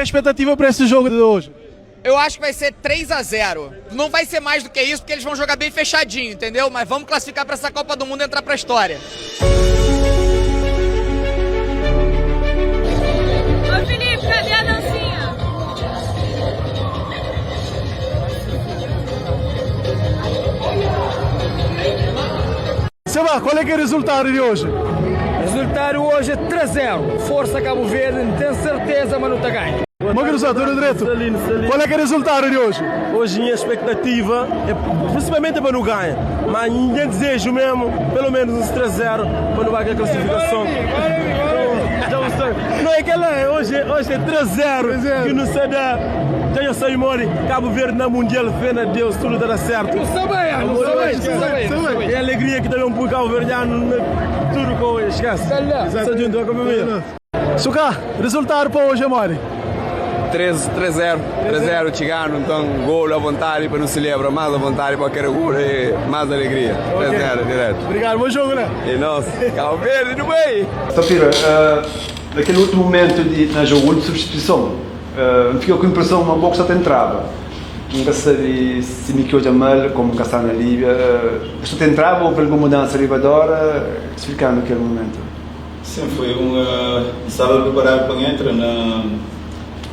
a expectativa para esse jogo de hoje? Eu acho que vai ser 3-0. Não vai ser mais do que isso, porque eles vão jogar bem fechadinho, entendeu? Mas vamos classificar para essa Copa do Mundo e entrar para a história. Ô Felipe, cadê a dancinha? Seba, qual é que é o resultado de hoje? O resultado hoje é 3-0. Força Cabo Verde, não tenho certeza, mas não está ganho. Meu cruzado, tudo direito? Qual é que é o resultado de hoje? Hoje minha expectativa é principalmente para não ganhar, mas ninguém deseja mesmo, pelo menos uns 3-0 para não ganhar a classificação. Não é que ela hoje é 3-0 que não sei da. Já eu sei, Mori, Cabo Verde na Mundial, fé na Deus, tudo dará certo. Não sabe. É alegria que também um Cabo Verdeano, tudo com esquece. Só junto com a família. Suca, resultado para hoje, Mori? 3-0 Tigano, então gol à vontade para não celebrar, mais à vontade para querer gol e mais alegria. 3-0 direto. Obrigado, bom jogo, né? E nós, Cabo Verde, no meio. Safira, naquele último momento na jogo de substituição, fiquei com a impressão que uma boxa até entrava. Nunca sei se me quis mal, como cá está na Líbia. Isto te entrava ou houve alguma mudança ali agora? Explicar naquele momento. Sim, foi estava preparado para entrar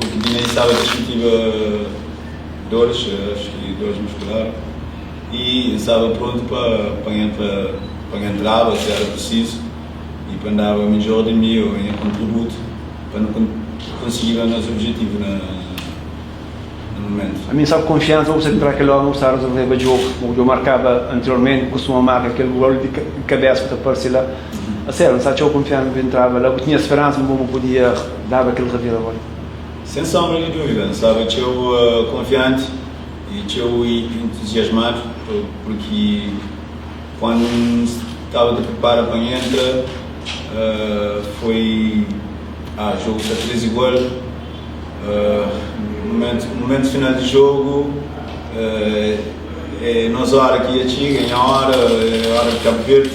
porque tinha estava sentia dores, acho que dores musculares, e estava pronto para entrar, se era preciso, e para andar melhor de mim em contributo, para não conseguir os nossos objetivos no momento. A mim sabe confiança, você entrar aquele homem, você resolver o jogo, como eu marcava anteriormente, costuma marcar aquele gol de cabeça para aparecer lá. A sério, não sabe, eu confiança que entrava lá, eu tinha esperança, mas não podia dar aquele reviravolta. Sem sombra de dúvida, sabe, eu confiante e eu entusiasmado, porque quando estava de preparo para entrar, foi jogo está 3 igual, momento final de jogo, nós hora que ia chegar, a hora de Cabo Verde,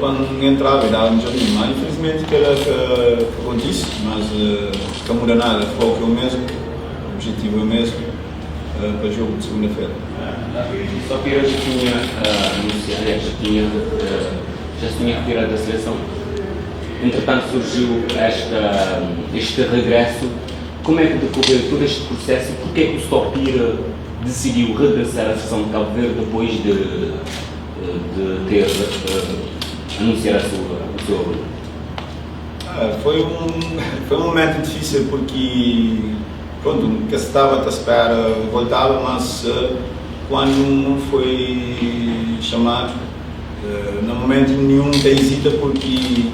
quando entrava e dava um joguinho, mas infelizmente que acontece, mas não muda nada, o foco é o mesmo, o objetivo é o mesmo para o jogo de segunda-feira. Só que eu já tinha anunciado, já se tinha retirado da seleção, entretanto surgiu este regresso. Como é que decorreu todo este processo e porquê é que o Stopira decidiu regressar à seleção de Cabo Verde depois de ter anunciado o seu apoio? Foi um momento difícil porque pronto, que estava a esperar voltava, mas quando não foi chamado, no momento nenhum tem hesita porque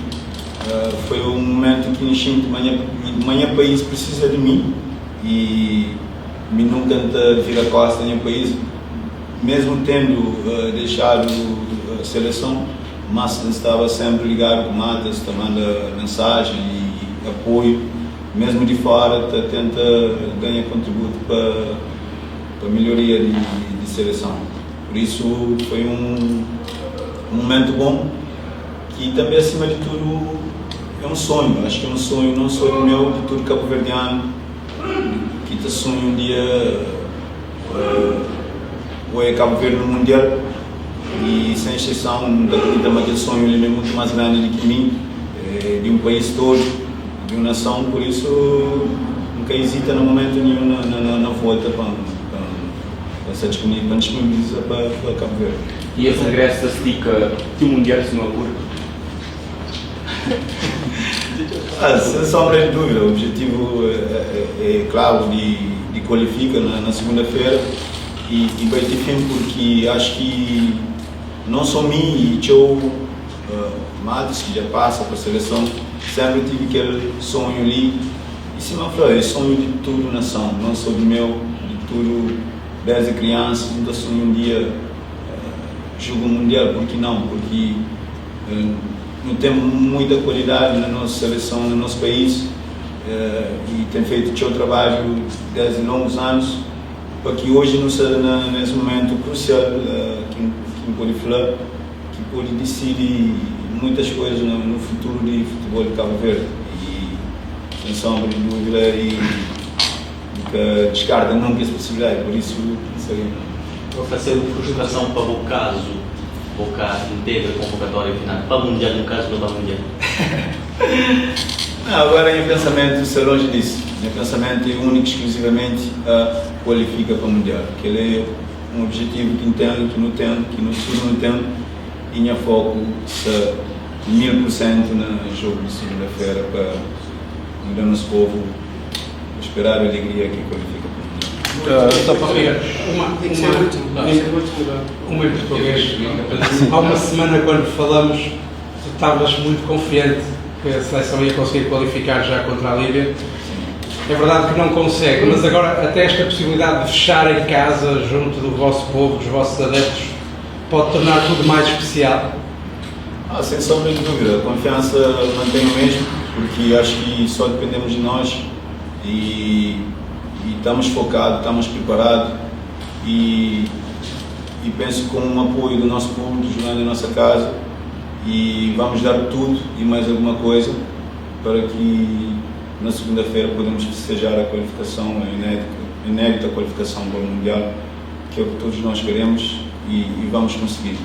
foi um momento que de manhã o país precisa de mim e me nunca vir a costa em país, mesmo tendo deixado a seleção, mas estava sempre ligado com Matas, mandando mensagem e apoio, mesmo de fora, tenta ganhar contributo para a melhoria de seleção. Por isso foi um momento bom, que também acima de tudo é um sonho, acho que é um sonho não só do meu, de todo cabo-verdiano, que te sonha um dia o Cabo Verde no Mundial, e sem exceção daquele sonho ele é muito mais grande do que mim, de um país todo, de uma nação, por isso nunca hesita no momento nenhum na volta para disponibilizar para Cabo Verde. E esse regresso estica que o Mundial se não ocorre? Sem sombra de dúvida, o objetivo é claro de qualificar na segunda-feira e vai ter fim porque acho que não só mim e o Matos, que já passa para a seleção, sempre tive aquele sonho ali, e se não for, é sonho de toda a nação, não só do meu, de tudo, desde criança, ainda sonho um dia jogo mundial, porque não? Porque não temos muita qualidade na nossa seleção, no nosso país, e tem feito o seu trabalho desde longos anos, para que hoje não seja nesse momento crucial que pode falar, que pode decidir muitas coisas no futuro de futebol de Cabo Verde. sem sombra de dúvida, e que descarta nunca essa possibilidade, por isso seria. Oferecer frustração para o caso, Boca integra a convocatória final, para o Mundial, no caso, não para o Mundial. Não, agora em pensamento, ser longe disso. Em pensamento é único exclusivamente a qualifica para o Mundial, que ele é um objetivo que entendo, que não entendo, que não entendo, e minha foco é 1000% no jogo de segunda-feira para o nosso povo esperar a alegria que qualifica para o Mundial. Uma em português. Há uma semana, quando falamos, tu estavas muito confiante que a seleção ia conseguir qualificar já contra a Líbia. É verdade que não consegue, mas agora até esta possibilidade de fechar em casa, junto do vosso povo, dos vossos adeptos, pode tornar tudo mais especial? Sem sombra de dúvida, a confiança mantém o mesmo, porque acho que só dependemos de nós e estamos focados, estamos preparados e penso com o apoio do nosso público, jogando em nossa casa, e vamos dar tudo e mais alguma coisa para que na segunda-feira podemos festejar a qualificação, a inédita qualificação para o Mundial, que é o que todos nós queremos e vamos conseguir.